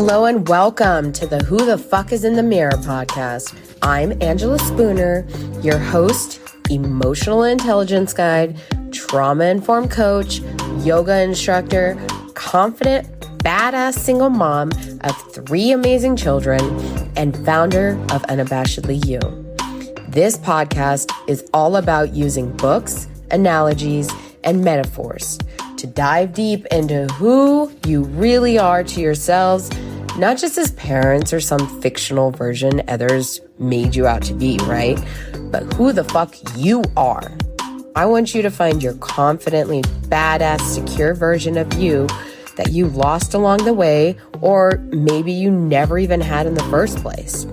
Hello and welcome to the Who the Fuck is in the Mirror podcast. I'm Angela Spooner, your host, emotional intelligence guide, trauma-informed coach, yoga instructor, confident, badass single mom of 3 amazing children, and founder of Unabashedly You. This podcast is all about using books, analogies, and metaphors to dive deep into who you really are to yourselves, not just as parents or some fictional version others made you out to be, right? But who the fuck you are. I want you to find your confidently badass, secure version of you that you lost along the way, or maybe you never even had in the first place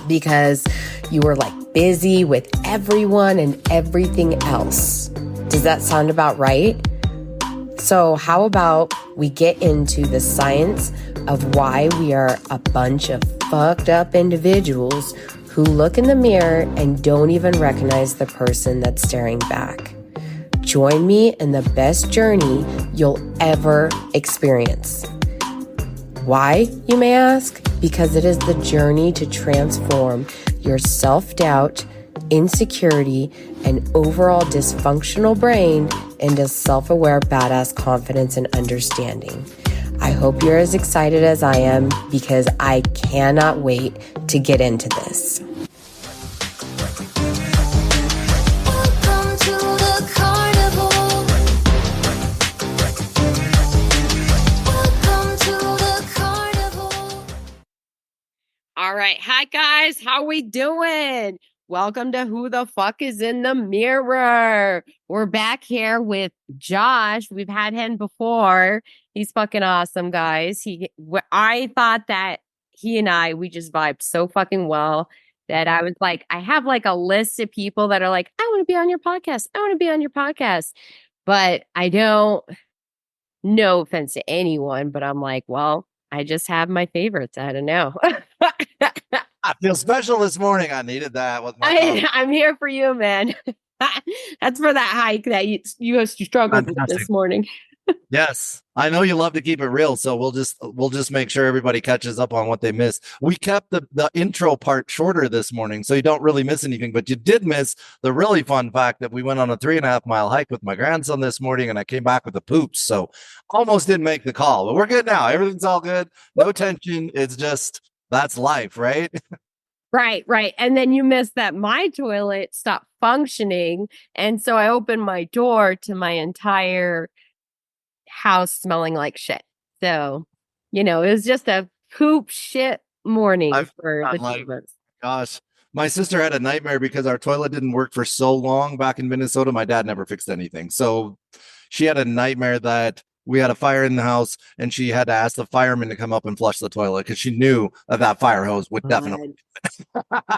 because you were like busy with everyone and everything else. Does that sound about right? So how about we get into the science of why we are a bunch of fucked up individuals who look in the mirror and don't even recognize the person that's staring back. Join me in the best journey you'll ever experience. Why, you may ask? Because it is the journey to transform your self-doubt, insecurity, and overall dysfunctional brain into self-aware, badass confidence and understanding. I hope you're as excited as I am because I cannot wait to get into this. Welcome to the carnival. Welcome to the carnival. All right. Hi, guys. How we doing? Welcome to Who the Fuck is in the Mirror. We're back here with Josh. We've had him before. He's fucking awesome, guys. I thought that he and we just vibed so fucking well that I was like, I have like a list of people that are like, I want to be on your podcast. I want to be on your podcast. But I don't, no offense to anyone, but I'm like, well, I just have my favorites. I don't know. I feel special this morning. I needed that with my coffee. I'm here for you, man. That's for that hike that you struggled with Fantastic. this morning. Yes, I know you love to keep it real, so we'll just make sure everybody catches up on what they missed. We kept the intro part shorter this morning, so you don't really miss anything. But you did miss the really fun fact that we went on a 3.5 mile hike with my grandson this morning, and I came back with the poops, so almost didn't make the call. But we're good now. Everything's all good. No tension. It's just that's life, right? Right. And then you missed that my toilet stopped functioning. And so I opened my door to my entire house smelling like shit. So, it was just a poop shit morning for the two of us. Gosh, my sister had a nightmare because our toilet didn't work for so long back in Minnesota. My dad never fixed anything. So she had a nightmare that we had a fire in the house and she had to ask the fireman to come up and flush the toilet because she knew that fire hose would definitely.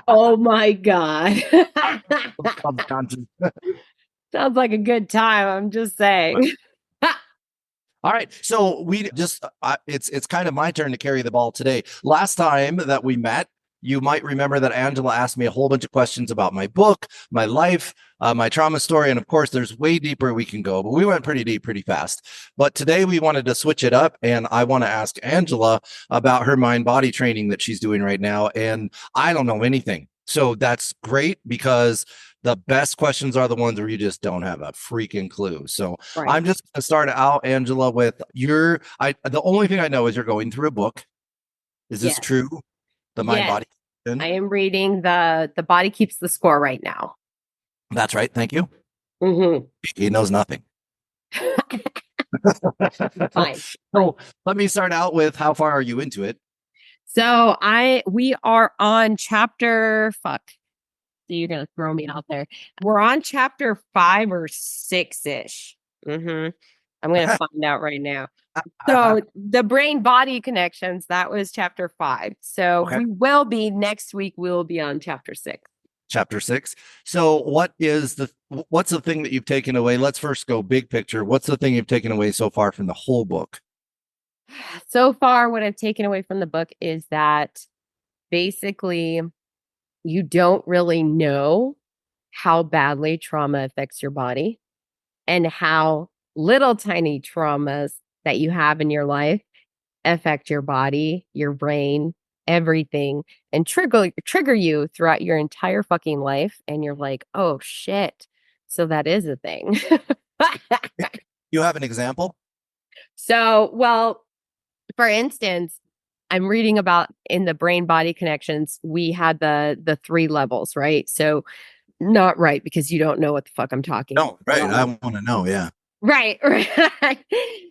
Oh my God. Sounds like a good time. I'm just saying. All right. So we just, it's kind of my turn to carry the ball today. Last time that we met, you might remember that Angela asked me a whole bunch of questions about my book, my life, my trauma story. And of course, there's way deeper we can go, but we went pretty deep, pretty fast. But today we wanted to switch it up. And I want to ask Angela about her mind-body training that she's doing right now. And I don't know anything. So that's great because the best questions are the ones where you just don't have a freaking clue. So right. I'm just going to start out, Angela, with the only thing I know is you're going through a book. Is this true? The Mind Body. I am reading the Body Keeps the Score right now. That's right. Thank you. Mm-hmm. He knows nothing. Fine. So let me start out with how far are you into it? So we are on chapter So you're gonna throw me out there. We're on chapter 5 or 6-ish. Mm-hmm. I'm gonna find out right now. So the brain body connections, that was chapter 5. So we will be next week. We'll be on chapter 6. Chapter 6. So what's the thing that you've taken away? Let's first go big picture. What's the thing you've taken away so far from the whole book? So far, what I've taken away from the book is that basically you don't really know how badly trauma affects your body and how little tiny traumas that you have in your life affect your body, your brain, everything, and trigger you throughout your entire fucking life. And you're like, oh shit. So that is a thing. You have an example? So, well, for instance, I'm reading about in the brain body connections, we had the three levels, right? So not right because you don't know what the fuck I'm talking No, right. I about. want to know. Yeah. Right, right.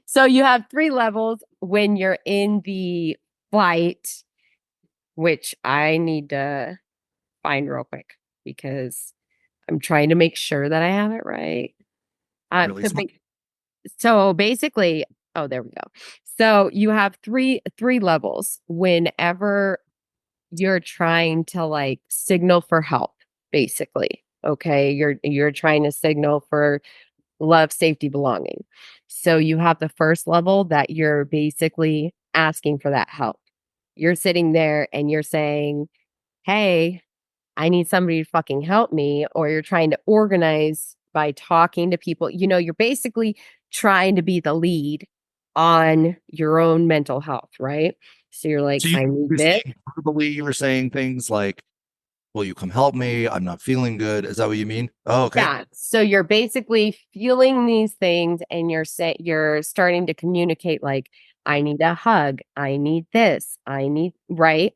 So you have three levels when you're in the flight, which I need to find real quick because I'm trying to make sure that I have it right. Really smart. So basically, oh, there we go. So you have three levels whenever you're trying to like signal for help, basically. Okay. You're trying to signal for love, safety, belonging. So you have the first level that you're basically asking for that help. You're sitting there and you're saying, hey, I need somebody to fucking help me, or you're trying to organize by talking to people. You're basically trying to be the lead on your own mental health, right? So you're like, So I need you're this. saying verbally, you were saying things like, will you come help me? I'm not feeling good. Is that what you mean? Oh, okay. Yeah. So you're basically feeling these things and you're starting to communicate like, I need a hug. I need this. I need, right?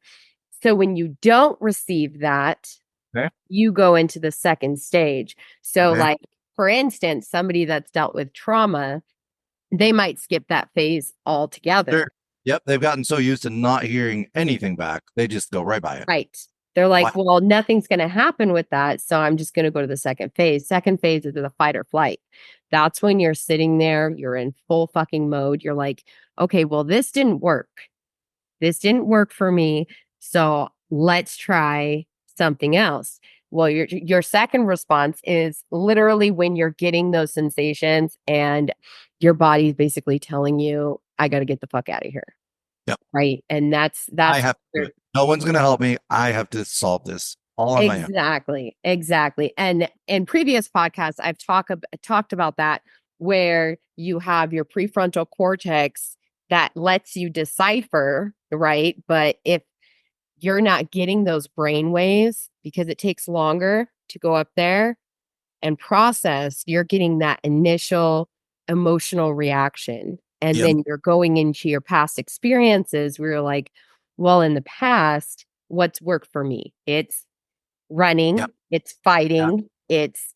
So when you don't receive that, Okay. you go into the second stage. So, Okay. like, for instance, somebody that's dealt with trauma, they might skip that phase altogether. Sure. Yep. They've gotten so used to not hearing anything back, they just go right by it. Right. They're like, Wow. well, nothing's going to happen with that. So I'm just going to go to the second phase. Second phase is the fight or flight. That's when you're sitting there, you're in full fucking mode. You're like, okay, well, this didn't work. This didn't work for me. So let's try something else. Well, your second response is literally when you're getting those sensations and your body's basically telling you, I got to get the fuck out of here. Yep. Right. And I that's have to do it. No one's going to help me. I have to solve this all on my own. exactly. And in previous podcasts, I've talked about that where you have your prefrontal cortex that lets you decipher, right? But if you're not getting those brain waves because it takes longer to go up there and process, you're getting that initial emotional reaction. And Yep. then you're going into your past experiences where you're like, well, in the past, what's worked for me? It's running, Yep. it's Yeah. fighting, it's,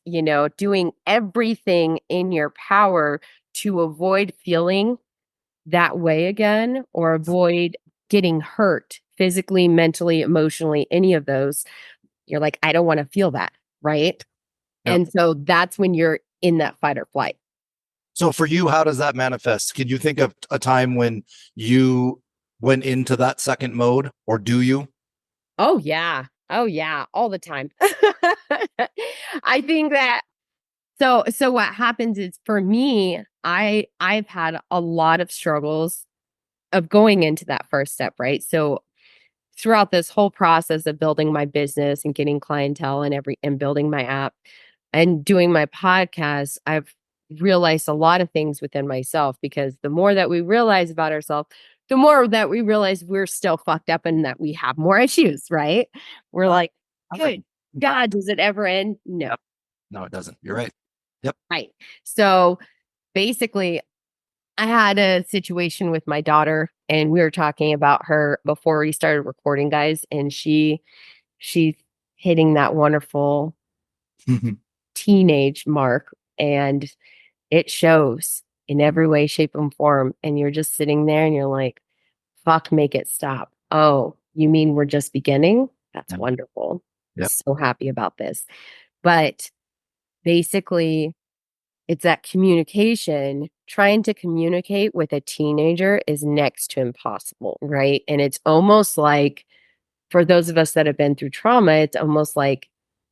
doing everything in your power to avoid feeling that way again or avoid getting hurt physically, mentally, emotionally, any of those. You're like, I don't want to feel that. Right. Yep. And so that's when you're in that fight or flight. So for you, how does that manifest? Can you think of a time when you went into that second mode, or do you? Oh, yeah. Oh, yeah. All the time. I think that so what happens is for me, I've had a lot of struggles of going into that first step, right? So throughout this whole process of building my business and getting clientele and building my app and doing my podcast, I've realized a lot of things within myself because the more that we realize about ourselves, the more that we realize we're still fucked up and that we have more issues, right? We're like, good God, does it ever end? No. Yep. No, it doesn't. You're right. Yep. Right. So basically, I had a situation with my daughter and we were talking about her before we started recording, guys, and she's hitting that wonderful teenage mark and it shows in every way, shape, and form. And you're just sitting there and you're like, fuck, make it stop. Oh, you mean we're just beginning? That's wonderful. Yep. So happy about this. But basically, it's that communication. Trying to communicate with a teenager is next to impossible, right? And it's almost like, for those of us that have been through trauma, it's almost like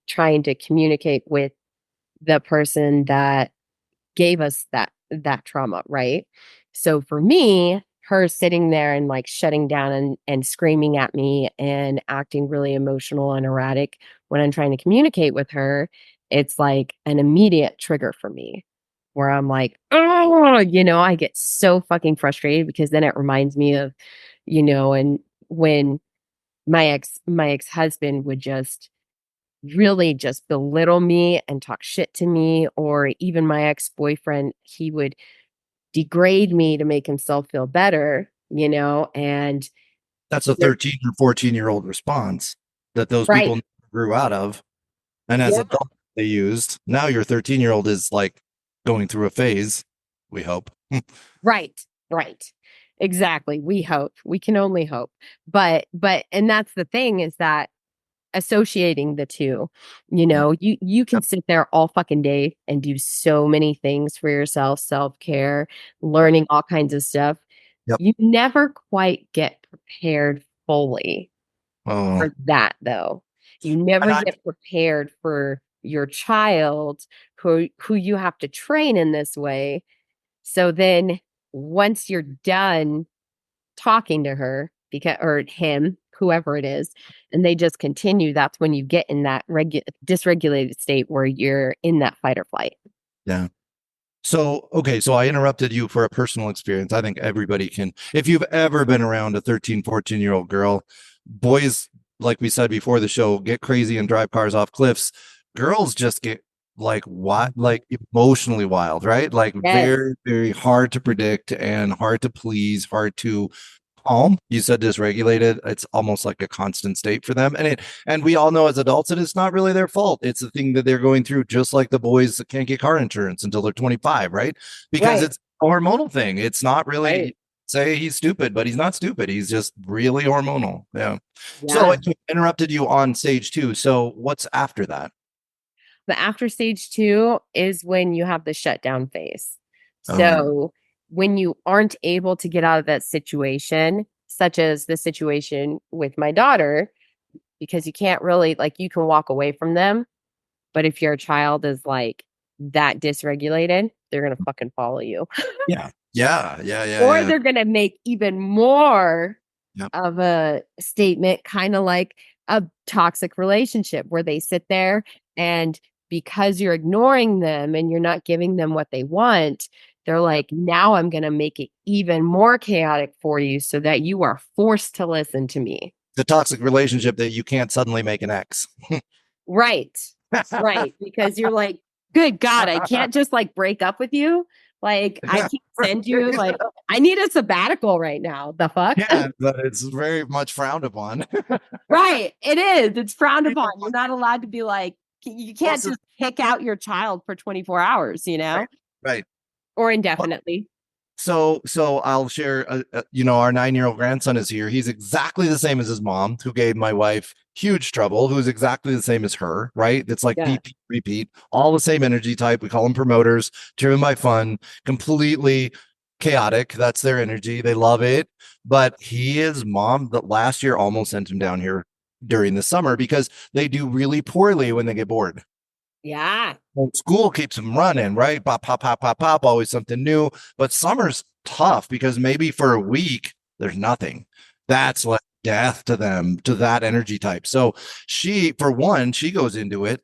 trying to communicate with the person that gave us that trauma, right? So for me, her sitting there and like shutting down and screaming at me and acting really emotional and erratic when I'm trying to communicate with her, it's like an immediate trigger for me. where I'm like, oh, I get so fucking frustrated because then it reminds me of, and when my ex-husband would just really just belittle me and talk shit to me, or even my ex-boyfriend, he would degrade me to make himself feel better, and That's a there 13 or 14-year-old response that those right. people grew out of. And as Yeah. adults, they used. Now your 13-year-old is like going through a phase, we hope. Right. Right. Exactly. We hope. We can only hope. But and that's the thing is that associating the two, you can Yep. sit there all fucking day and do so many things for yourself, self-care, learning all kinds of stuff. Yep. You never quite get prepared fully Oh, for that though. You and never I, get prepared for your child who you have to train in this way. So then once you're done talking to her because or him, whoever it is, and they just continue, that's when you get in that dysregulated state where you're in that fight or flight. yeah. So, okay, so I interrupted you for a personal experience. I think everybody can, if you've ever been around a 13, 14-year-old girl, boys, like we said before the show, get crazy and drive cars off cliffs. Girls just get like what, like emotionally wild, right? Like Yes. very, very hard to predict and hard to please, hard to calm. You said dysregulated. It's almost like a constant state for them. And we all know as adults that it's not really their fault. It's the thing that they're going through, just like the boys that can't get car insurance until they're 25, right? Because Right. it's a hormonal thing. It's not Right. really say he's stupid, but he's not stupid. He's just really hormonal. Yeah. So I Yeah. interrupted you on stage two. So what's after that? The after stage two is when you have the shutdown phase. Oh, So when you aren't able to get out of that situation, such as the situation with my daughter, because you can't really, like, you can walk away from them. But if your child is like that dysregulated, they're gonna fucking follow you. yeah. Yeah. Yeah. Yeah. Or Yeah. they're gonna make even more Yep. of a statement, kind of like a toxic relationship where they sit there and because you're ignoring them and you're not giving them what they want, they're like, now I'm gonna make it even more chaotic for you so that you are forced to listen to me. The toxic relationship that you can't suddenly make an ex. Right. Right. Because you're like, good God, I can't just like break up with you. Like, I can't send you, like, I need a sabbatical right now. The fuck? Yeah, but it's very much frowned upon. Right. It is. It's frowned upon. You're not allowed to be like, you can't Also, just kick out your child for 24 hours, right, right. or Well, indefinitely. so I'll share. Our 9-year-old grandson is here. He's exactly the same as his mom, who gave my wife huge trouble. Who's exactly the same as her. Right? It's like Yeah. repeat, all the same energy type. We call them promoters, driven by fun, completely chaotic. That's their energy. They love it. But his mom, that last year, almost sent him down here during the summer because they do really poorly when they get bored. Yeah. Well, school keeps them running, right? Pop, pop, pop, pop, pop, always something new. But summer's tough because maybe for a week, there's nothing. That's like death to them, to that energy type. So for one, she goes into it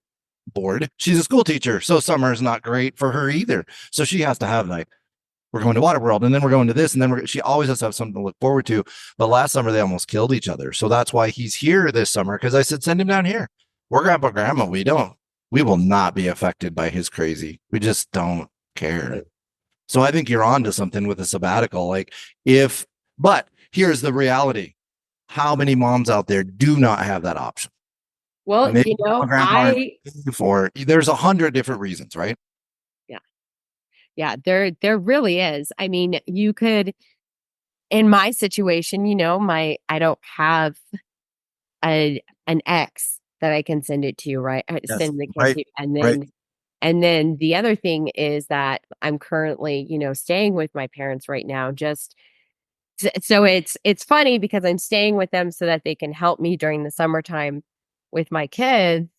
bored. She's a school teacher. So summer is not great for her either. So she has to have like, we're going to Waterworld and then we're going to this. And then she always has to have something to look forward to. But last summer, they almost killed each other. So that's why he's here this summer. Cause I said, send him down here. We're grandma. We will not be affected by his crazy. We just don't care. So I think you're on to something with a sabbatical. But here's the reality. How many moms out there do not have that option? Well, And they grandpa before. There's 100 different reasons, right? yeah, yeah, there really is. I mean, you could, in my situation, I don't have an ex that I can send it to, right? Yes. Send the kid Right. to, and Right. then the other thing is that I'm currently, staying with my parents right now. Just so it's funny because I'm staying with them so that they can help me during the summertime with my kids,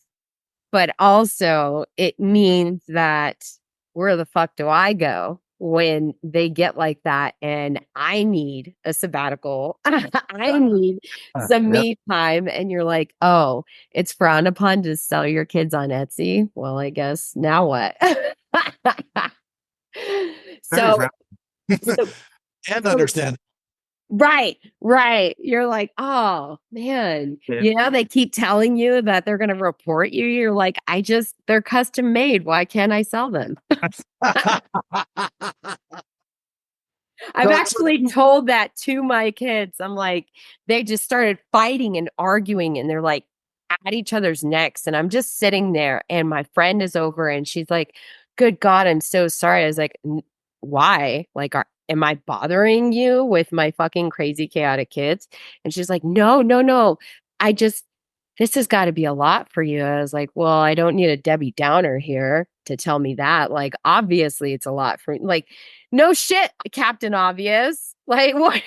but also it means that where the fuck do I go when they get like that and I need a sabbatical? I need some Yep. me time. And you're like, oh, it's frowned upon to sell your kids on Etsy. Well, I guess now what? Very So, friendly. so, And so understand. right, right. You're like, oh man, Yeah. they keep telling you that they're going to report you. You're like, they're custom made. Why can't I sell them? I've So, actually told that to my kids. I'm like, they just started fighting and arguing, and they're like at each other's necks. And I'm just sitting there, and my friend is over, and she's like, "Good God, I'm so sorry." I was like, "Why? Like, am I bothering you with my fucking crazy, chaotic kids?" And she's like, "No, no, no. I just, this has got to be a lot for you." I was like, "Well, I don't need a Debbie Downer here to tell me that. Like, obviously, it's a lot for like." No shit, Captain Obvious. Like what?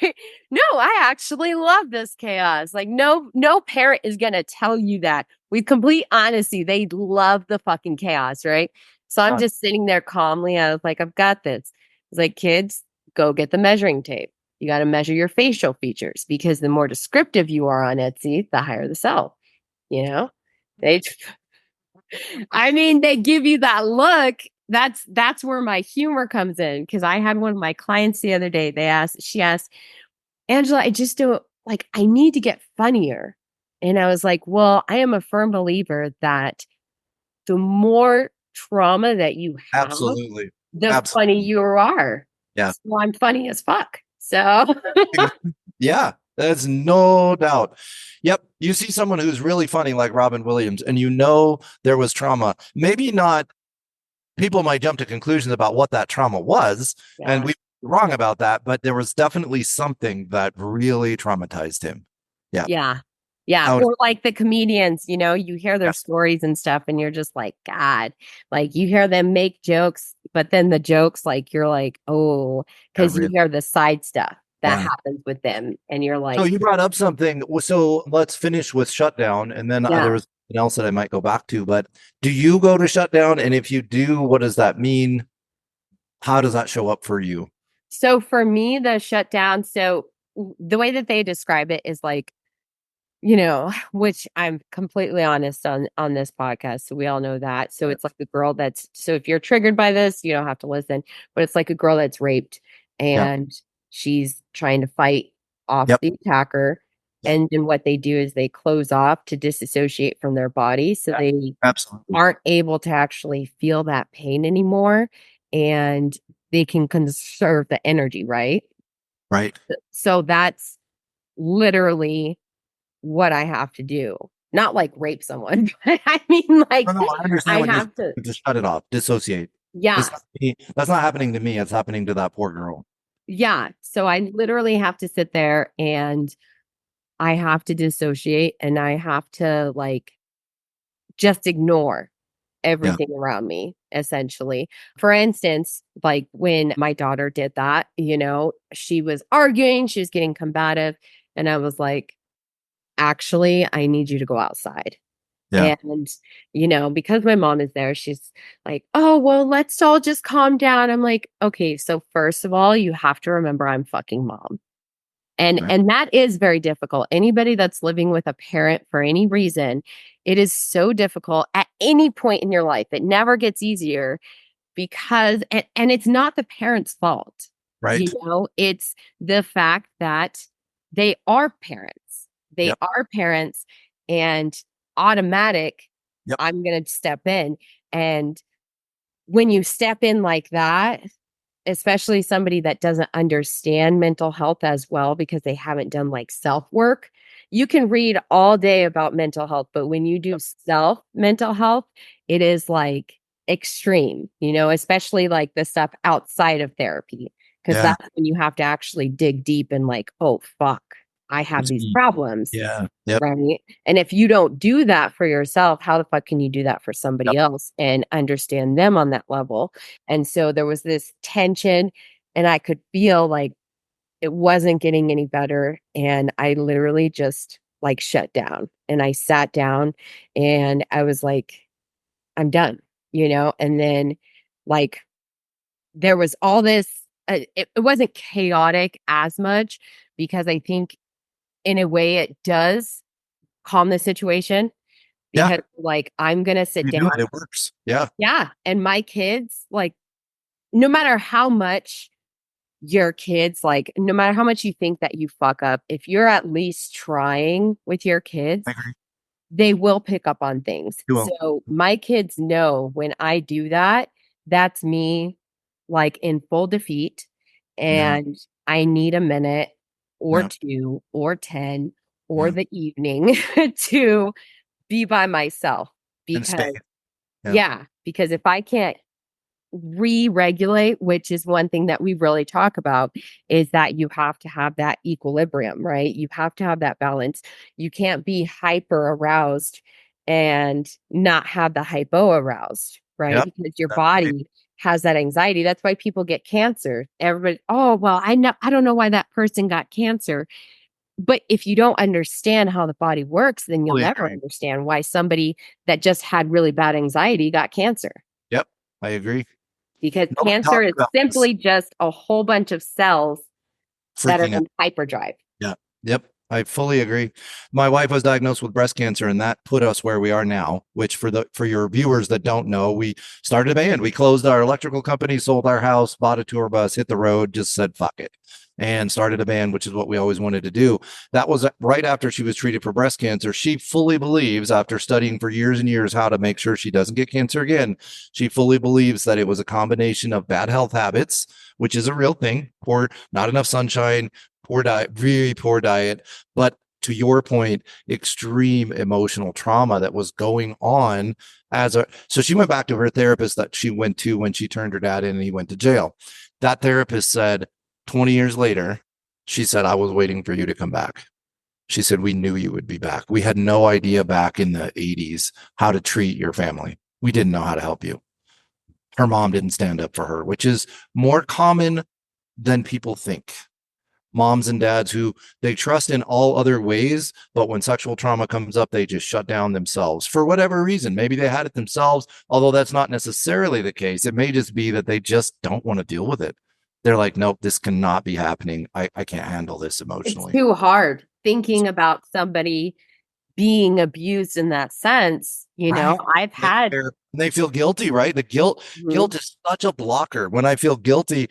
No, I actually love this chaos. Like no parent is going to tell you that. With complete honesty, they love the fucking chaos, right? So I'm just sitting there calmly. I was like, I've got this. It's like, kids, go get the measuring tape. You got to measure your facial features because the more descriptive you are on Etsy, the higher the sell. You know, they I mean, they give you that look. That's where my humor comes in. Cause I had one of my clients the other day. She asked, Angela, I just don't like, I need to get funnier. And I was like, well, I am a firm believer that the more trauma that you have, absolutely. the funny Absolutely. you are. Yeah. So I'm funny as fuck. So Yeah. There's no doubt. Yep. You see someone who's really funny like Robin Williams, and you know there was trauma. Maybe not, people might jump to conclusions about what that trauma was, and yeah. we were wrong about that, but there was definitely something that really traumatized him. Yeah. Yeah. Yeah. Out. Or like the comedians, you hear their Yeah. stories and stuff, and you're just like, God, like you hear them make jokes, but then the jokes, like, you're like, oh, Yeah, because you hear the side stuff that yeah. happens with them. And you're So like, you brought up something. So let's finish with shutdown, and then there yeah. was something else that I might go back to. But do you go to shutdown? And if you do, what does that mean? How does that show up for you? So for me, the shutdown, the way that they describe it is like, which I'm completely honest on this podcast. So we all know that. So it's like a girl so if you're triggered by this, you don't have to listen, but it's like a girl that's raped Yeah. and she's trying to fight off Yep. the attacker. Yeah. And then what they do is they close off to disassociate from their body. So Yeah. they Absolutely. aren't able to actually feel that pain anymore. And they can conserve the energy, right? Right. So that's literally what I have to do. Not like rape someone, but I mean No, like no, I understand I what you're have to, saying. Just shut it off. Dissociate. yeah, That's not happening to me. It's happening to that poor girl. yeah. So I literally have to sit there and I have to dissociate and I have to like just ignore Yeah. everything around me, essentially. For instance, like when my daughter did that, she was arguing, she was getting combative, and I was like, actually, I need you to go outside. Yeah. And, because my mom is there, she's like, oh, well, let's all just calm down. I'm like, okay, so first of all, you have to remember I'm fucking mom. And Right. and that is very difficult. Anybody that's living with a parent for any reason, it is so difficult at any point in your life. It never gets easier because and it's not the parent's fault. Right. It's the fact that they are parents. They Yep. are parents and automatic, Yep. I'm going to step in. And when you step in like that, especially somebody that doesn't understand mental health as well because they haven't done like self work. You can read all day about mental health, but when you do self mental health, it is like extreme, especially like the stuff outside of therapy, because Yeah. that's when you have to actually dig deep and like, oh, fuck, I have these Mm. problems. Yeah. Yep. Right. And if you don't do that for yourself, how the fuck can you do that for somebody Yep. else and understand them on that level? And so there was this tension, and I could feel like it wasn't getting any better. And I literally just like shut down and I sat down and I was like, I'm done, And then like there was all this, it wasn't chaotic as much because I think in a way it does calm the situation Yeah. because like I'm going to sit You do down. it. It works. Yeah. Yeah. And my kids, like, no matter how much your kids, like, no matter how much you think that you fuck up, if you're at least trying with your kids, I agree. they will pick up on things. You will. So my kids know when I do that, that's me like in full defeat, Yeah. and I need a minute or Yeah. 2 or 10 or Yeah. the evening to be by myself And because stay. Yeah. yeah, because if I can't re-regulate, which is one thing that we really talk about, is that you have to have that equilibrium, right? You have to have that balance. You can't be hyper aroused and not have the hypo aroused, right? Yep. Because your That's right. body has that anxiety. That's why people get cancer. Everybody, oh, well, I don't know why that person got cancer. But if you don't understand how the body works, then you'll Fully never agree. understand why somebody that just had really bad anxiety got cancer. Yep. I agree. Because Nobody cancer talks is about this. simply just a whole bunch of cells that are Freaking out. in hyperdrive. Yeah. Yep. I fully agree. My wife was diagnosed with breast cancer, and that put us where we are now, which for your viewers that don't know, we started a band. We closed our electrical company, sold our house, bought a tour bus, hit the road, just said fuck it, and started a band, which is what we always wanted to do. That was right after she was treated for breast cancer. She fully believes, after studying for years and years how to make sure she doesn't get cancer again, she fully believes that it was a combination of bad health habits, which is a real thing, or not enough sunshine, poor diet, very poor diet, but to your point, extreme emotional trauma that was going on so she went back to her therapist that she went to when she turned her dad in and he went to jail. That therapist said 20 years later, she said, I was waiting for you to come back. She said, we knew you would be back. We had no idea back in the 80s how to treat your family. We didn't know how to help you. Her mom didn't stand up for her, which is more common than people think. Moms and dads who they trust in all other ways, but when sexual trauma comes up, they just shut down themselves for whatever reason. Maybe they had it themselves, although that's not necessarily the case. It may just be that they just don't want to deal with it. They're like, nope, this cannot be happening. I can't handle this It's emotionally. too hard thinking about somebody being abused in that sense. You know, I've had They feel guilty, right? The guilt is such a blocker. When I feel guilty,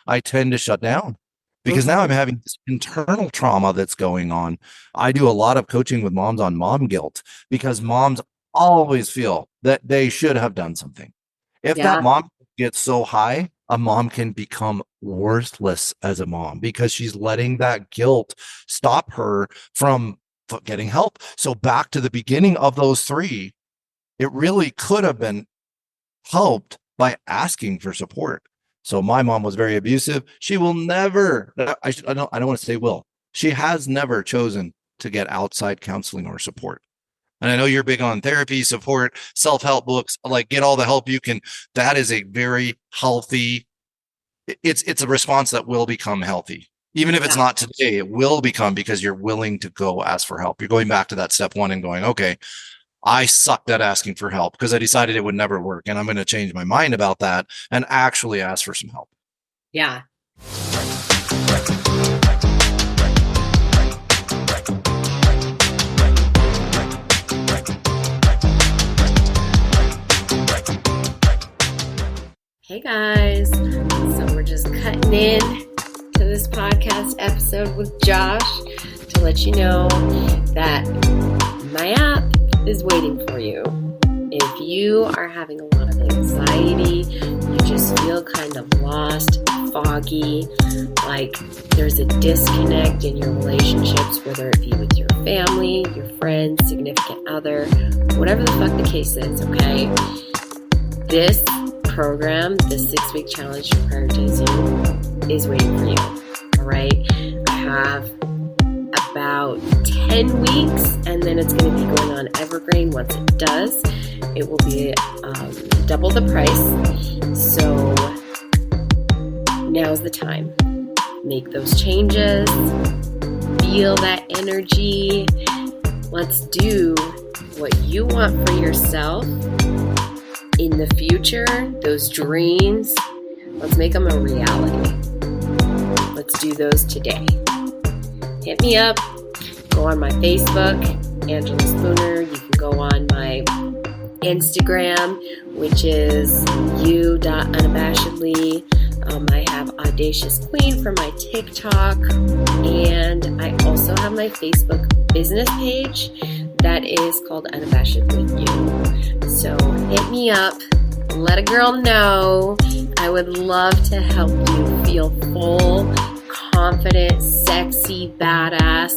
I tend to shut down. Because now I'm having this internal trauma that's going on. I do a lot of coaching with moms on mom guilt because moms always feel that they should have done something. If that mom gets so high, a mom can become worthless as a mom because she's letting that guilt stop her from getting help. So back to the beginning of those three, it really could have been helped by asking for support. So my mom was very abusive. She will never, I don't want to say will. She has never chosen to get outside counseling or support. And I know you're big on therapy, support, self-help books, like get all the help you can. That is a very healthy, it's a response that will become healthy. Even if it's not today, it will become because you're willing to go ask for help. You're going back to that step one and going, okay, I sucked at asking for help because I decided it would never work. And I'm going to change my mind about that and actually ask for some help. Yeah. Hey guys. So we're just cutting in to this podcast episode with Josh to let you know that my app is waiting for you. If you are having a lot of anxiety, you just feel kind of lost, foggy, like there's a disconnect in your relationships, whether it be with your family, your friends, significant other, whatever the fuck the case is, okay? This program, the 6-week challenge to prioritize you, is waiting for you, all right? I have about 10 weeks, and then it's going to be going on Evergreen. Once it does, it will be double the price. So now's the time. Make those changes. Feel that energy. Let's do what you want for yourself in the future. Those dreams, let's make them a reality. Let's do those today. Hit me up. Go on my Facebook, Angela Spooner. You can go on my Instagram, which is you.unabashedly. I have Audacious Queen for my TikTok, and I also have my Facebook business page that is called Unabashed with You. So hit me up, let a girl know. I would love to help you feel full, confident, sexy, badass,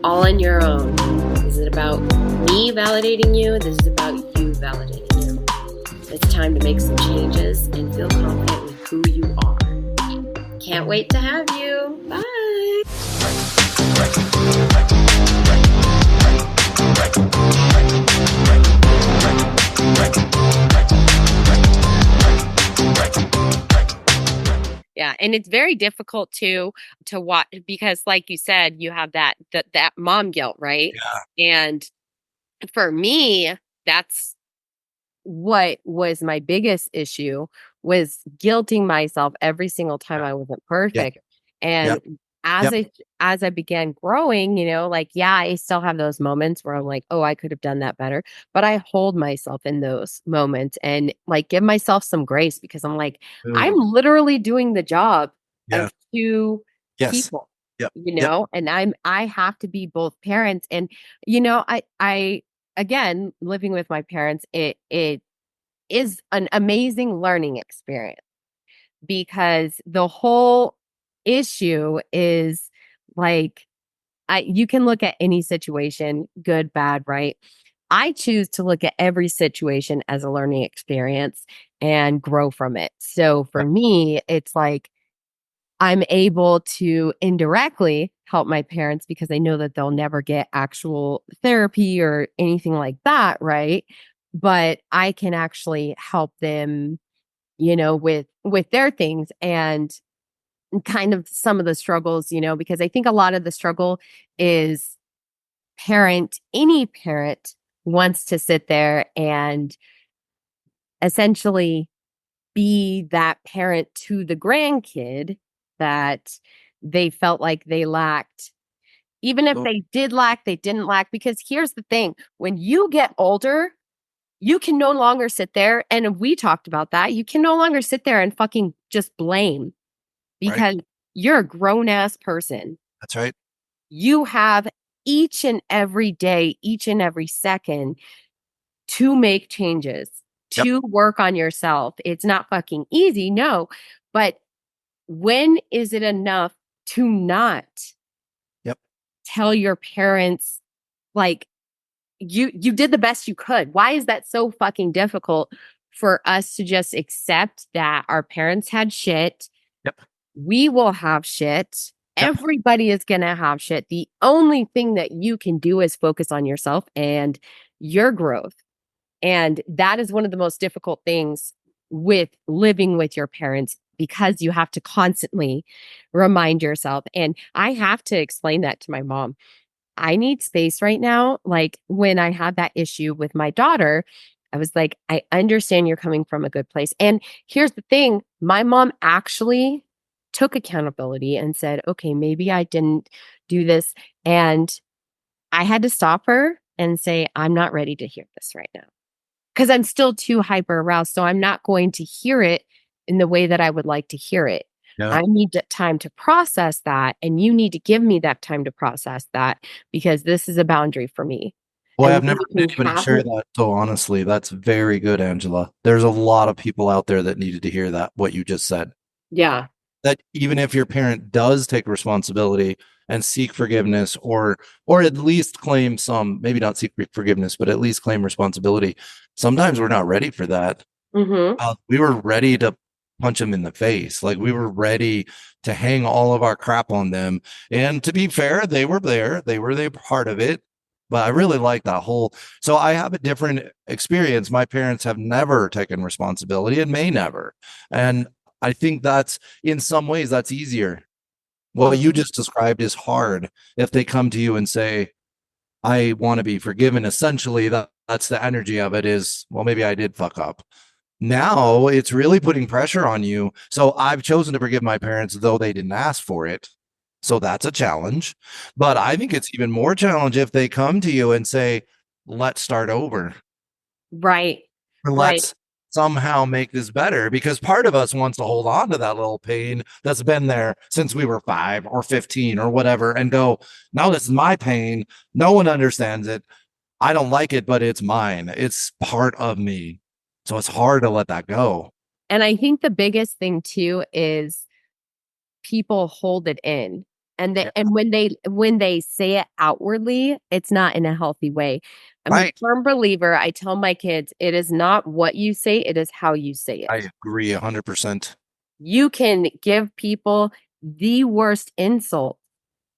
all on your own. This is about me validating you. This is about you validating you. It's time to make some changes and feel confident with who you are. Can't wait to have you. Bye. Yeah, and it's very difficult to watch because, like you said, you have that mom guilt, right? Yeah. And for me, that's what was my biggest issue, was guilting myself every single time I wasn't perfect. And as Yep. I began growing, like, yeah, I still have those moments where I'm like, oh, I could have done that better. But I hold myself in those moments and like give myself some grace, because I'm like, I'm literally doing the job Yeah. of two Yes. people, Yep. Yep. and I have to be both parents. And I again, living with my parents, it is an amazing learning experience, because the whole issue is like, you can look at any situation, good, bad, right? I choose to look at every situation as a learning experience and grow from it. So for Yep. me, it's like I'm able to indirectly help my parents because I know that they'll never get actual therapy or anything like that, right? But I can actually help them, with their things and kind of some of the struggles, because I think a lot of the struggle is any parent wants to sit there and essentially be that parent to the grandkid that they felt like they lacked. Even if Oh. they did lack, they didn't lack. Because here's the thing, when you get older, you can no longer sit there. And we talked about that. You can no longer sit there and fucking just blame, Right. because you're a grown ass person. That's right. You have each and every day, each and every second to make changes, Yep. to work on yourself. It's not fucking easy, no. But when is it enough to not Yep. tell your parents, like, you did the best you could? Why is that so fucking difficult for us to just accept that our parents had shit? Yep. We will have shit. Yep. Everybody is going to have shit. The only thing that you can do is focus on yourself and your growth. And that is one of the most difficult things with living with your parents, because you have to constantly remind yourself. And I have to explain that to my mom. I need space right now. Like when I had that issue with my daughter, I was like, I understand you're coming from a good place. And here's the thing, my mom actually took accountability and said, okay, maybe I didn't do this. And I had to stop her and say, I'm not ready to hear this right now, because I'm still too hyper aroused. So I'm not going to hear it in the way that I would like to hear it. Yeah. I need time to process that. And you need to give me that time to process that, because this is a boundary for me. Boy, And I've when never you heard can anybody have share it- that. So honestly, that's very good, Angela. There's a lot of people out there that needed to hear that, what you just said. Yeah. That even if your parent does take responsibility and seek forgiveness, or at least claim some, maybe not seek forgiveness, but at least claim responsibility, sometimes we're not ready for that. Mm-hmm. We were ready to punch them in the face. Like we were ready to hang all of our crap on them. And to be fair, they were there. They were part of it. But I really like that whole. So I have a different experience. My parents have never taken responsibility and may never. And I think that's in some ways that's easier. What you just described is hard. If they come to you and say, I want to be forgiven, essentially that's the energy of it is, well, maybe I did fuck up. Now it's really putting pressure on you. So I've chosen to forgive my parents, though they didn't ask for it. So that's a challenge. But I think it's even more challenge if they come to you and say, let's start over. Right. And Right. let's somehow make this better, because part of us wants to hold on to that little pain that's been there since we were 5 or 15 or whatever and go, now this is my pain. No one understands it. I don't like it, but it's mine. It's part of me. So it's hard to let that go. And I think the biggest thing too is people hold it in. And Yeah. when they say it outwardly, it's not in a healthy way. I'm a Right. firm believer. I tell my kids, it is not what you say, it is how you say I it. agree 100%. You can give people the worst insult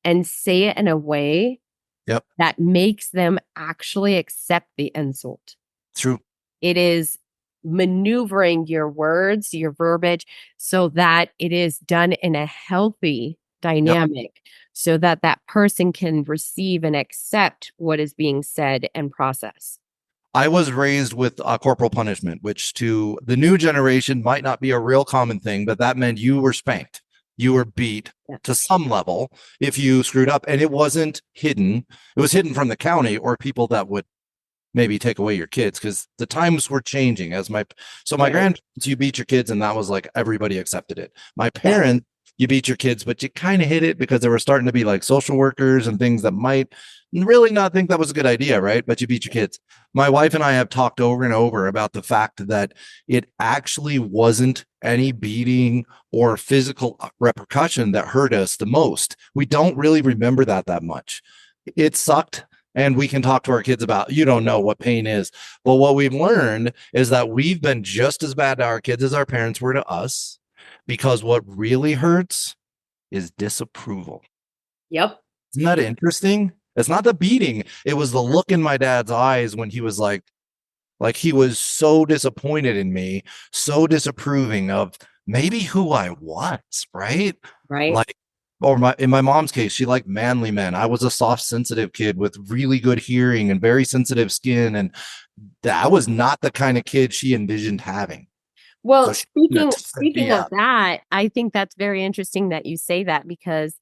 and say it in a way Yep. that makes them actually accept the insult. True. It is maneuvering your words, your verbiage, so that it is done in a healthy Yep. dynamic, so that that person can receive and accept what is being said and process. I was raised with corporal punishment, which to the new generation might not be a real common thing, but that meant you were spanked. You were beat Yeah. to some level if you screwed up, and it wasn't hidden. It was hidden from the county or people that would maybe take away your kids, because the times were changing. My Right. grandparents, you beat your kids and that was like everybody accepted it. My Yeah. parents, you beat your kids, but you kind of hid it because there were starting to be like social workers and things that might really not think that was a good idea, right? But you beat your kids. My wife and I have talked over and over about the fact that it actually wasn't any beating or physical repercussion that hurt us the most. We don't really remember that much. It sucked. And we can talk to our kids about, you don't know what pain is. But what we've learned is that we've been just as bad to our kids as our parents were to us, because what really hurts is disapproval. Yep. Isn't that interesting? It's not the beating. It was the look in my dad's eyes when he was like he was so disappointed in me, so disapproving of maybe who I was, right? Right. Like, or in my mom's case, she liked manly men. I was a soft, sensitive kid with really good hearing and very sensitive skin. And that was not the kind of kid she envisioned having. So Well, she speaking of that, I think that's very interesting that you say that, because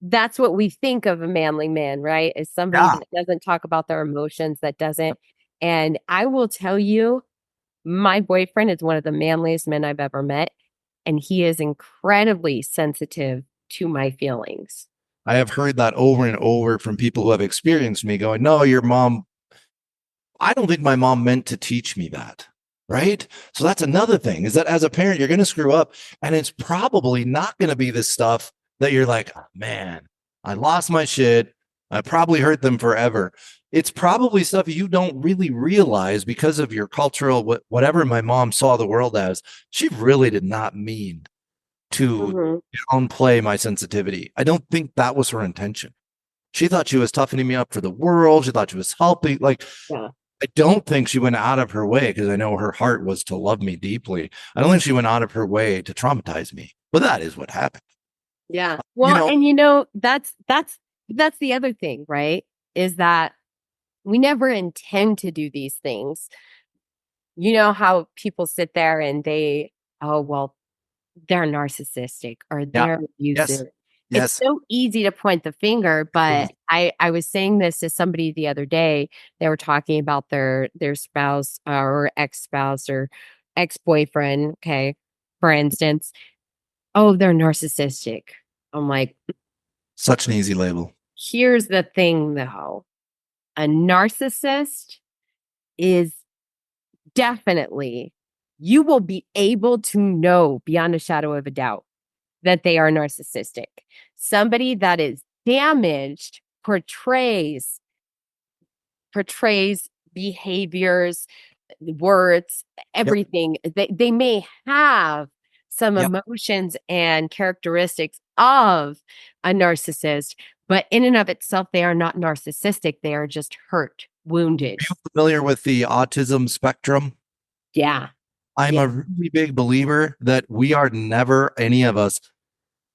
that's what we think of a manly man, right? Is somebody yeah, that doesn't talk about their emotions, that doesn't. And I will tell you, my boyfriend is one of the manliest men I've ever met, and he is incredibly sensitive to my feelings. I have heard that over and over from people who have experienced me going, no, your mom, I don't think my mom meant to teach me that. Right. So that's another thing, is that as a parent, you're going to screw up, and it's probably not going to be this stuff that you're like, oh, man, I lost my shit. I probably hurt them forever. It's probably stuff you don't really realize because of your cultural, whatever my mom saw the world as. She really did not mean to Mhm. downplay my sensitivity. I don't think that was her intention. She thought she was toughening me up for the world. She thought she was helping. Like, Yeah. I don't think she went out of her way, because I know her heart was to love me deeply. I don't think she went out of her way to traumatize me, but that is what happened. Yeah. You Well, know, and that's the other thing, right? Is that we never intend to do these things. You know how people sit there and they, oh, well, they're narcissistic or yeah, they're yes, abusive. It's yes, so easy to point the finger, but I was saying this to somebody the other day. They were talking about their spouse or ex-spouse or ex-boyfriend, okay, for instance. Oh, they're narcissistic. I'm like, such an easy label. here's the thing though. A narcissist is definitely, you will be able to know beyond a shadow of a doubt that they are narcissistic. Somebody that is damaged portrays behaviors, words, Yep, everything. They may have some yep. emotions and characteristics of a narcissist, but in and of itself, they are not narcissistic. They are just hurt, wounded. Are you familiar with the autism spectrum? Yeah. I'm Yeah. a really big believer that we are never, any of us,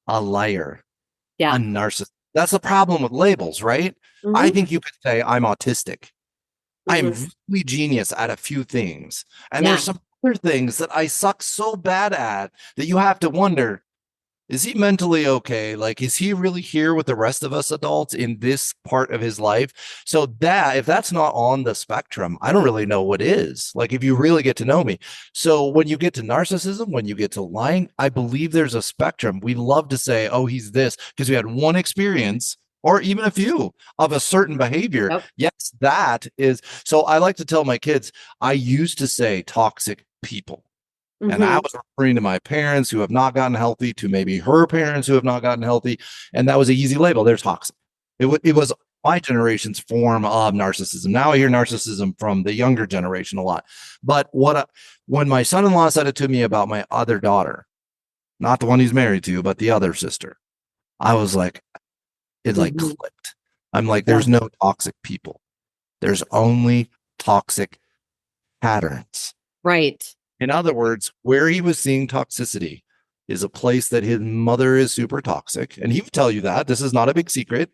a liar, a Yeah. narcissist. That's the problem with labels, right? I Hmm. think you could say I'm autistic. I'm Hmm. really genius at a few things. And Yeah. there's some other things that I suck so bad at that you have to wonder, Is he mentally okay? Like, is he really here with the rest of us adults in this part of his life? So that if that's not on the spectrum, I don't really know what is. Like, if you really get to know me. So when you get to narcissism, when you get to lying, I believe there's a spectrum. We love to say, oh, he's this because we had one experience or even a few of a certain behavior. Yep. Yes, that is. So I like to tell my kids, I used to say toxic people. And I was referring to my parents who have not gotten healthy, to maybe her parents who have not gotten healthy. And that was an easy label. They're toxic. It was my generation's form of narcissism. Now I hear narcissism from the younger generation a lot. But when my son-in-law said it to me about my other daughter, not the one he's married to, but the other sister, I was like, it like clicked. I'm like, there's no toxic people. There's only toxic patterns. Right. In other words, where he was seeing toxicity is a place that his mother is super toxic. And he would tell you that. This is not a big secret.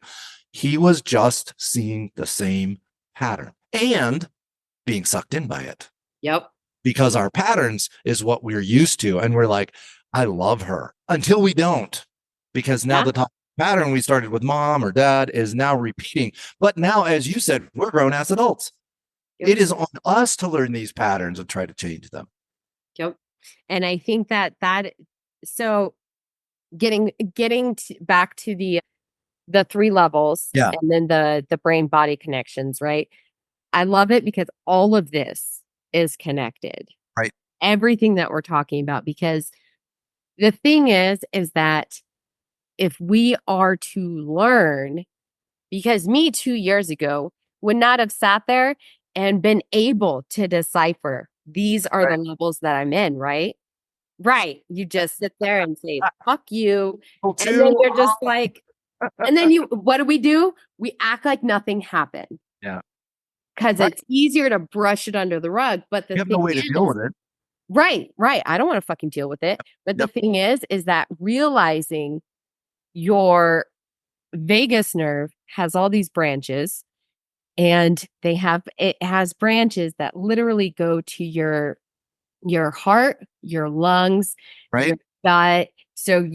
He was just seeing the same pattern and being sucked in by it. Yep. Because our patterns is what we're used to. And we're like, I love her until we don't. Because now the toxic pattern we started with mom or dad is now repeating. But now, as you said, we're grown ass adults. Yep. It is on us to learn these patterns and try to change them. Yep. And I think that so getting back to the 3 levels and then the brain body connections, right? I love it because all of this is connected. Right. Everything that we're talking about, because the thing is that if we are to learn, because me 2 years ago would not have sat there and been able to decipher these are the levels that I'm in, right? Right. You just sit there and say, fuck you. And then you're just like, and then what do? We act like nothing happened. Yeah. Because it's easier to brush it under the rug. But the you have thing no way to deal with it. Right. I don't want to fucking deal with it. But the thing is that realizing your vagus nerve has all these branches. And it has branches that literally go to your heart, your lungs, your gut. So,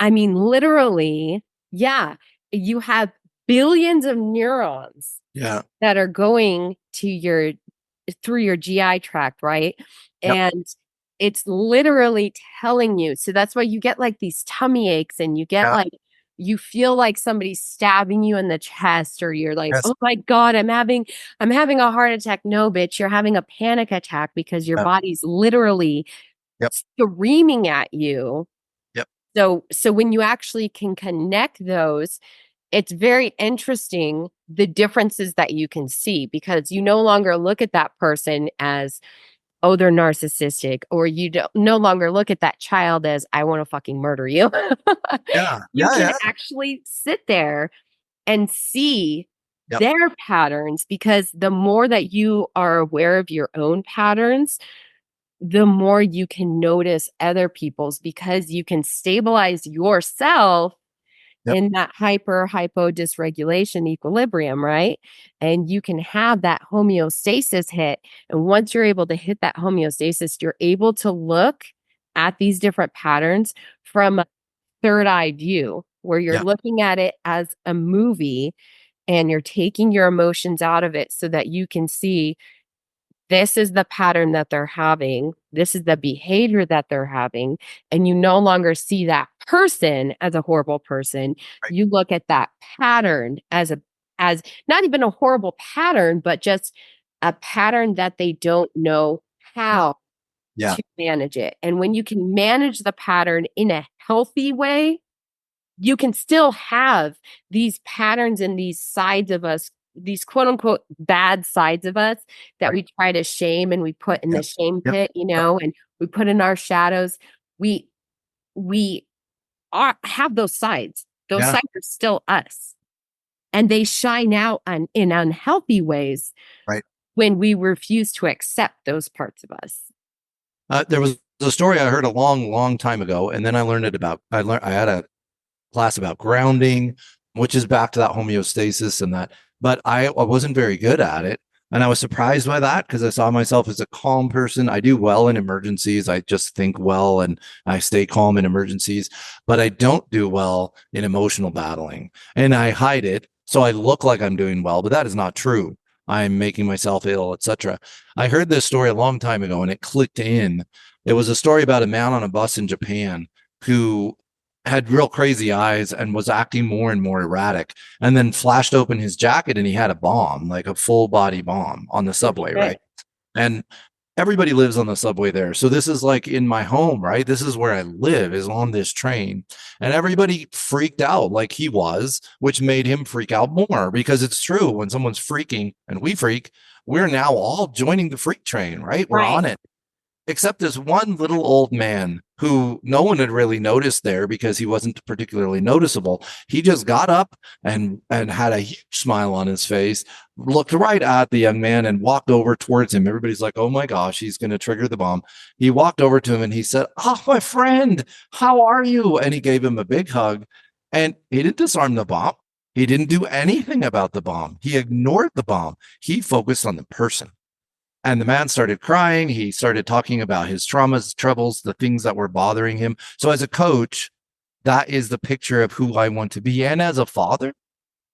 I mean, literally, you have billions of neurons that are going to through your GI tract, right? And it's literally telling you. So that's why you get like these tummy aches and you get like, you feel like somebody's stabbing you in the chest, or you're like, oh my God, I'm having a heart attack. No, bitch, you're having a panic attack because your body's literally screaming at you. So when you actually can connect those, it's very interesting, the differences that you can see, because you no longer look at that person as, oh, they're narcissistic, or you no longer look at that child as, I want to fucking murder you. You can actually sit there and see their patterns, because the more that you are aware of your own patterns, the more you can notice other people's, because you can stabilize yourself in that hypo dysregulation equilibrium, right? And you can have that homeostasis hit. And once you're able to hit that homeostasis, you're able to look at these different patterns from a third eye view, where you're looking at it as a movie and you're taking your emotions out of it so that you can see, this is the pattern that they're having. This is the behavior that they're having. And you no longer see that person as a horrible person. You look at that pattern as not even a horrible pattern, but just a pattern that they don't know how to manage it. And when you can manage the pattern in a healthy way, you can still have these patterns and these sides of us, these quote unquote bad sides of us that we try to shame and we put in the shame pit, and we put in our shadows. We have those sides. Those sides are still us. And they shine out in unhealthy ways when we refuse to accept those parts of us. There was a story I heard a long, long time ago, and then I learned I had a class about grounding, which is back to that homeostasis and that, but I wasn't very good at it. And I was surprised by that because I saw myself as a calm person. I do well in emergencies. I just think well and I stay calm in emergencies, but I don't do well in emotional battling and I hide it. So I look like I'm doing well, but that is not true. I'm making myself ill, etc. I heard this story a long time ago and it clicked in. It was a story about a man on a bus in Japan who had real crazy eyes and was acting more and more erratic and then flashed open his jacket and he had a bomb, like a full body bomb on the subway, Okay. right? And everybody lives on the subway there. So this is like in my home, right? This is where I live, is on this train. And everybody freaked out like he was, which made him freak out more because it's true. When someone's freaking and we freak, we're now all joining the freak train, right? We're Right. on it. Except this one little old man who no one had really noticed there because he wasn't particularly noticeable. He just got up and had a huge smile on his face, looked right at the young man and walked over towards him. Everybody's like, "Oh my gosh, he's going to trigger the bomb." He walked over to him and he said, "Oh, my friend, how are you?" And he gave him a big hug. And he didn't disarm the bomb. He didn't do anything about the bomb. He ignored the bomb. He focused on the person. And the man started crying. He started talking about his traumas, troubles, the things that were bothering him. So, as a coach, that is the picture of who I want to be. And as a father,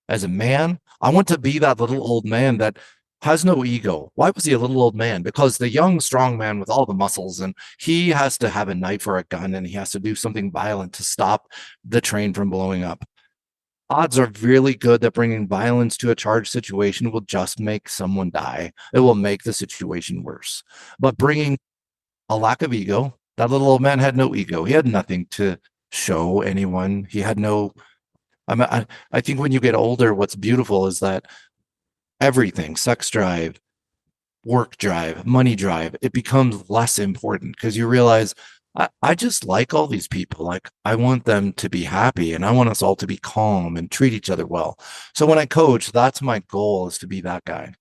as a man, I want to be that little old man that has no ego. Why was he a little old man? Because the young, strong man with all the muscles, and he has to have a knife or a gun, and he has to do something violent to stop the train from blowing up. Odds are really good that bringing violence to a charged situation will just make someone die. It will make the situation worse. But bringing a lack of ego, that little old man had no ego. He had nothing to show anyone. He had no. I think when you get older, what's beautiful is that everything, sex drive, work drive, money drive, it becomes less important because you realize I just like all these people. Like I want them to be happy and I want us all to be calm and treat each other well. So when I coach, that's my goal is to be that guy.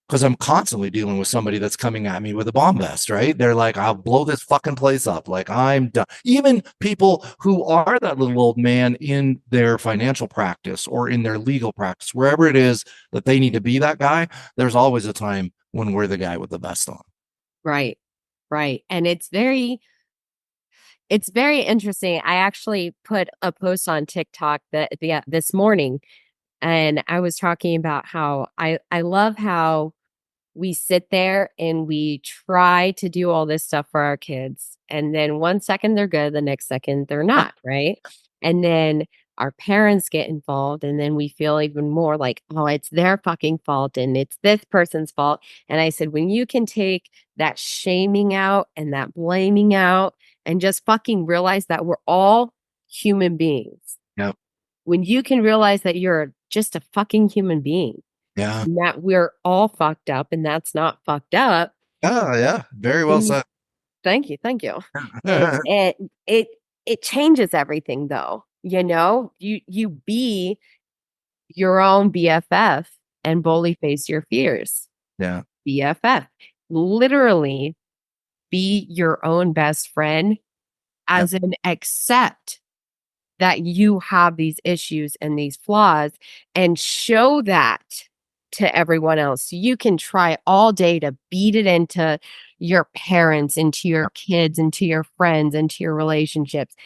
Because I'm constantly dealing with somebody that's coming at me with a bomb vest, right? They're like, I'll blow this fucking place up. Like I'm done. Even people who are that little old man in their financial practice or in their legal practice, wherever it is that they need to be that guy, there's always a time when we're the guy with the vest on. Right. Right. And it's very interesting. I actually put a post on TikTok this morning, and I was talking about how I love how we sit there and we try to do all this stuff for our kids. And then one second they're good, the next second they're not, right? And then our parents get involved, and then we feel even more like, oh, it's their fucking fault and it's this person's fault. And I said, when you can take that shaming out and that blaming out and just fucking realize that we're all human beings. Yep. When you can realize that you're just a fucking human being, Yeah. and that we're all fucked up and that's not fucked up. Oh, yeah. Very well then said. Thank you. Thank you. It changes everything though. You be your own BFF and boldly face your fears. Yeah. BFF. Literally be your own best friend, as in accept that you have these issues and these flaws and show that to everyone else. You can try all day to beat it into your parents, into your kids, into your friends, into your relationships.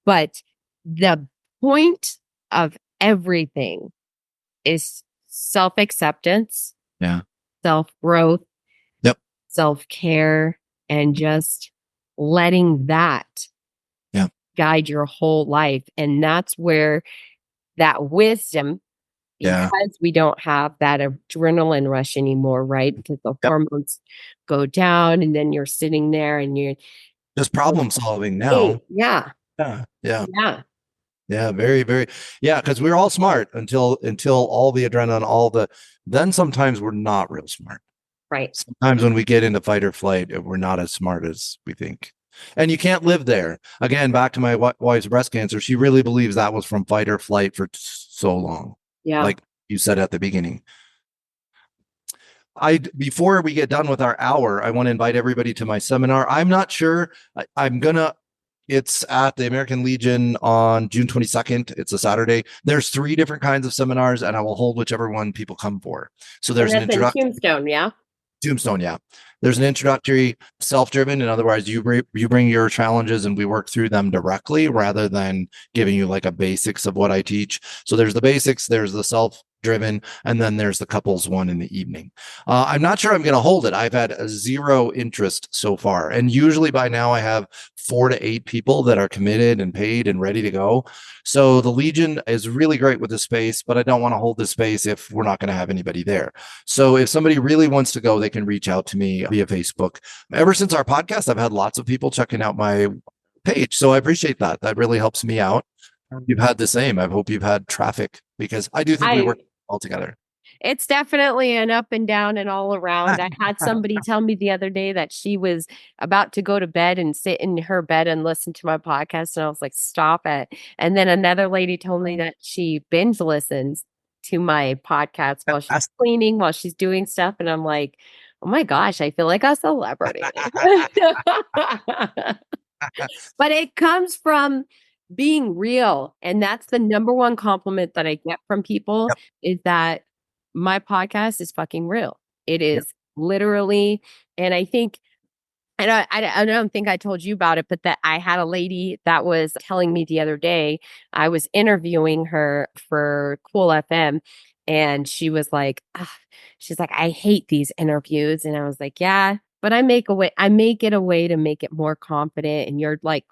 But the point of everything is self-acceptance, Yeah. self-growth, Yep. self-care, and just letting that guide your whole life. And that's where that wisdom, Yeah. because we don't have that adrenaline rush anymore, right? Because the Yep. hormones go down and then you're sitting there and you're Just problem solving hey, now. yeah, Yeah. Yeah. yeah, Yeah. Very, very. Yeah. Because we're all smart until all the adrenaline, then sometimes we're not real smart. right. Sometimes when we get into fight or flight, we're not as smart as we think. And you can't live there. Again, back to my wife's breast cancer. She really believes that was from fight or flight for so long. Yeah. Like you said at the beginning. Before we get done with our hour, I want to invite everybody to my seminar. I'm not sure. I'm gonna, It's at the American Legion on June 22nd. It's a Saturday. There's 3 different kinds of seminars, and I will hold whichever one people come for. So there's an And that's in introduction. Tombstone, yeah? Tombstone, yeah. There's an introductory, self-driven. In other words, you bring your challenges and we work through them directly rather than giving you like a basics of what I teach. So there's the basics, there's the self-driven, and then there's the couples one in the evening. I'm not sure I'm going to hold it. I've had 0 interest so far. And usually by now I have 4 to 8 people that are committed and paid and ready to go. So the Legion is really great with the space, but I don't want to hold the space if we're not going to have anybody there. So if somebody really wants to go, they can reach out to me via Facebook. Ever since our podcast, I've had lots of people checking out my page. So I appreciate that. That really helps me out. You've had the same. I hope you've had traffic because I do think we work all together. It's definitely an up and down and all around. I had somebody tell me the other day that she was about to go to bed and sit in her bed and listen to my podcast. And I was like, stop it. And then another lady told me that she binge listens to my podcast while she's cleaning, while she's doing stuff. And I'm like, oh my gosh, I feel like a celebrity. But it comes from being real. And that's the number one compliment that I get from people is that my podcast is fucking real. It is literally, and I think, and I don't think I told you about it, but that I had a lady that was telling me the other day, I was interviewing her for Cool FM, and she was like, she's like, I hate these interviews. And I was like, yeah, but I make it a way to make it more confident. And you're like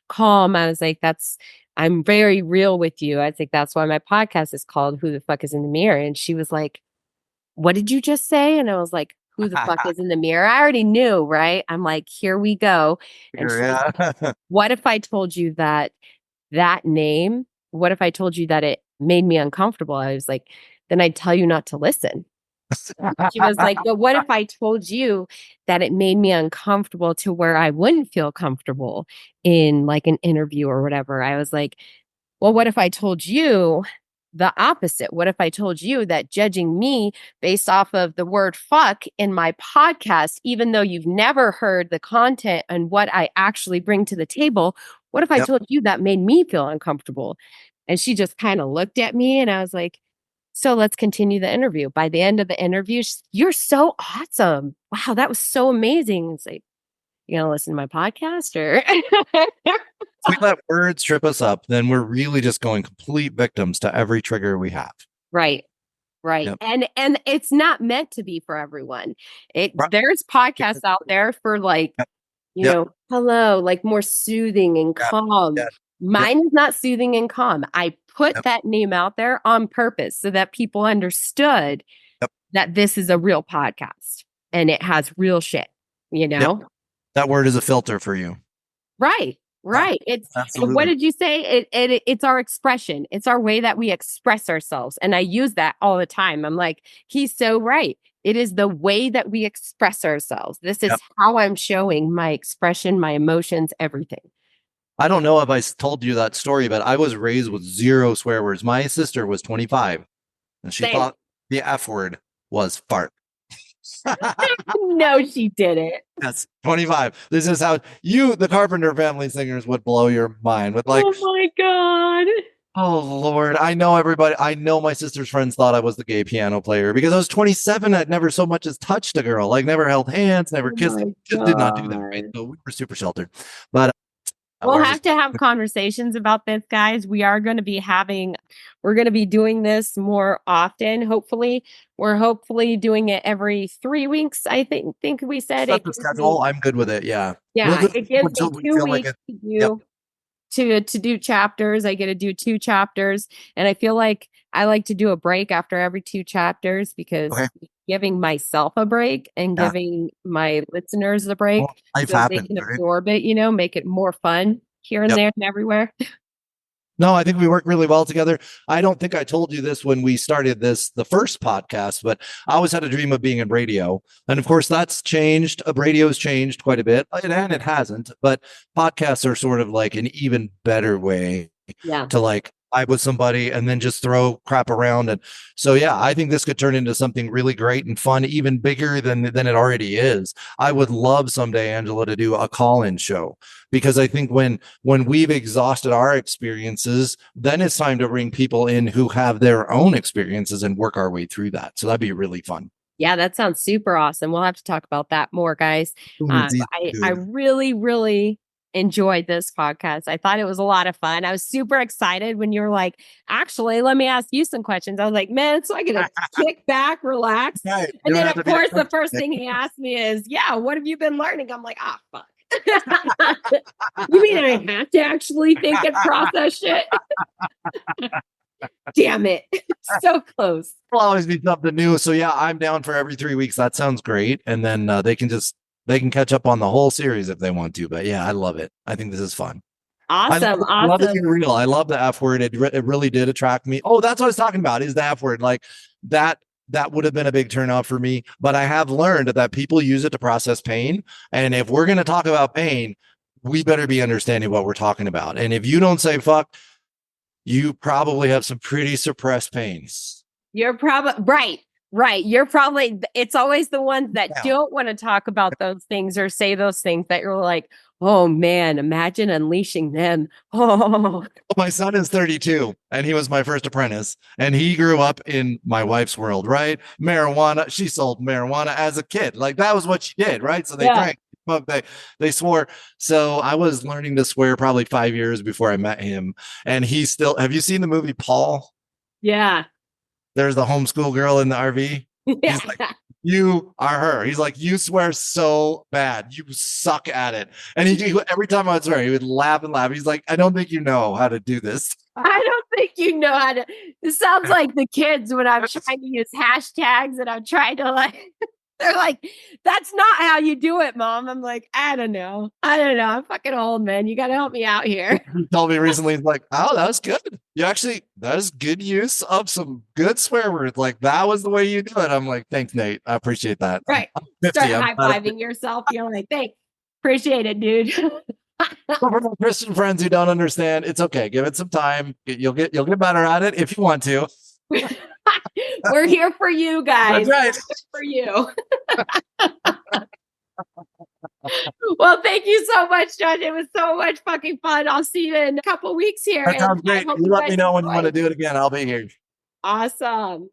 calm. I was like, I'm very real with you. I think that's why my podcast is called Who the Fuck is in the Mirror? And she was like, what did you just say? And I was like, who the fuck is in the mirror? I already knew, right? I'm like, here we go. And she was like, what if I told you that name? What if I told you that it made me uncomfortable? I was like, then I'd tell you not to listen. She was like, but what if I told you that it made me uncomfortable to where I wouldn't feel comfortable in like an interview or whatever? I was like, well, what if I told you the opposite? What if I told you that judging me based off of the word fuck in my podcast, even though you've never heard the content and what I actually bring to the table, what if I told you that made me feel uncomfortable? And she just kind of looked at me and I was like, so let's continue the interview. By the end of the interview, you're so awesome. Wow, that was so amazing. It's like, you gonna listen to my podcast or If we let words trip us up, then we're really just going complete victims to every trigger we have. Right. Yep. And it's not meant to be for everyone. There's podcasts out there for like, you know, hello, like more soothing and calm. Mine is not soothing and calm. I put that name out there on purpose so that people understood that this is a real podcast and it has real shit, you know? That word is a filter for you. Right. It's absolutely. What did you say? It's our expression. It's our way that we express ourselves. And I use that all the time. I'm like, he's so right. It is the way that we express ourselves. This is how I'm showing my expression, my emotions, everything. I don't know if I told you that story, but I was raised with 0 swear words. My sister was 25 and she thought the F word was fart. No, she didn't. Yes, 25. This is how the Carpenter family singers would blow your mind with like, oh my God. Oh Lord, I know everybody. I know my sister's friends thought I was the gay piano player because I was 27. I'd never so much as touched a girl, like never held hands, never kissed. Just did not do that. Right? So we were super sheltered. But we'll have to have conversations about this, guys. We're going to be doing this more often. Hopefully, we're doing it every 3 weeks. I think we said set the schedule. I'm good with it. Yeah. It gives me 2 weeks to do chapters. I get to do 2 chapters, and I feel like I like to do a break after every 2 chapters because giving myself a break and giving my listeners a break so they can absorb it, make it more fun here and there and everywhere. No, I think we work really well together. I don't think I told you this when we started the first podcast, but I always had a dream of being in radio. And of course, that's changed. Radio's changed quite a bit, and it hasn't. But podcasts are sort of like an even better way to like vibe with somebody and then just throw crap around. And so, yeah, I think this could turn into something really great and fun, even bigger than it already is. I would love someday, Angela, to do a call-in show, because I think when we've exhausted our experiences, then it's time to bring people in who have their own experiences and work our way through that. So that'd be really fun. Yeah, that sounds super awesome. We'll have to talk about that more, guys. I really, really enjoyed this podcast. I thought it was a lot of fun. I was super excited when you were like, actually, let me ask you some questions. I was like, man, so I get to kick back, relax. Right. And then, of course, the first thing he asked me is, yeah, what have you been learning? I'm like, ah, fuck. You mean I have to actually think and process shit? Damn it. So close. Will always be something new. So yeah, I'm down for every 3 weeks. That sounds great. And then they can catch up on the whole series if they want to. But yeah, I love it. I think this is fun. Awesome. I love it being real. I love the F word. It really did attract me. Oh, that's what I was talking about, is the F word. Like that would have been a big turnout for me. But I have learned that people use it to process pain. And if we're going to talk about pain, we better be understanding what we're talking about. And if you don't say fuck, you probably have some pretty suppressed pains. You're probably right. You're probably, it's always the ones that don't want to talk about those things or say those things that you're like, oh man, imagine unleashing them. Oh, my son is 32 and he was my first apprentice, and he grew up in my wife's world, right? Marijuana. She sold marijuana as a kid. Like that was what she did, right? So they drank. They swore. So I was learning to swear probably 5 years before I met him. And he still, have you seen the movie Paul? Yeah. There's the homeschool girl in the RV. Yeah. He's like, you are her. He's like, you swear so bad. You suck at it. And he every time I would swear, he would laugh and laugh. He's like, I don't think you know how to do this. I don't think you know how to. It sounds like the kids when I'm trying to use hashtags and I'm trying to like, they're like, that's not how you do it, Mom. I'm like, I don't know. I'm fucking old, man. You got to help me out here. He told me recently, he's like, oh, that was good. That is good use of some good swear words. Like that was the way you do it. I'm like, thanks, Nate. I appreciate that. Right. Start high-fiving yourself. You're like, thanks. Appreciate it, dude. For my Christian friends who don't understand, it's okay. Give it some time. You'll get better at it if you want to. We're here for you guys. That's right. We're here for you. Well, thank you so much, John. It was so much fucking fun. I'll see you in a couple weeks here. That sounds great. You let me know when you want to do it again. I'll be here. Awesome.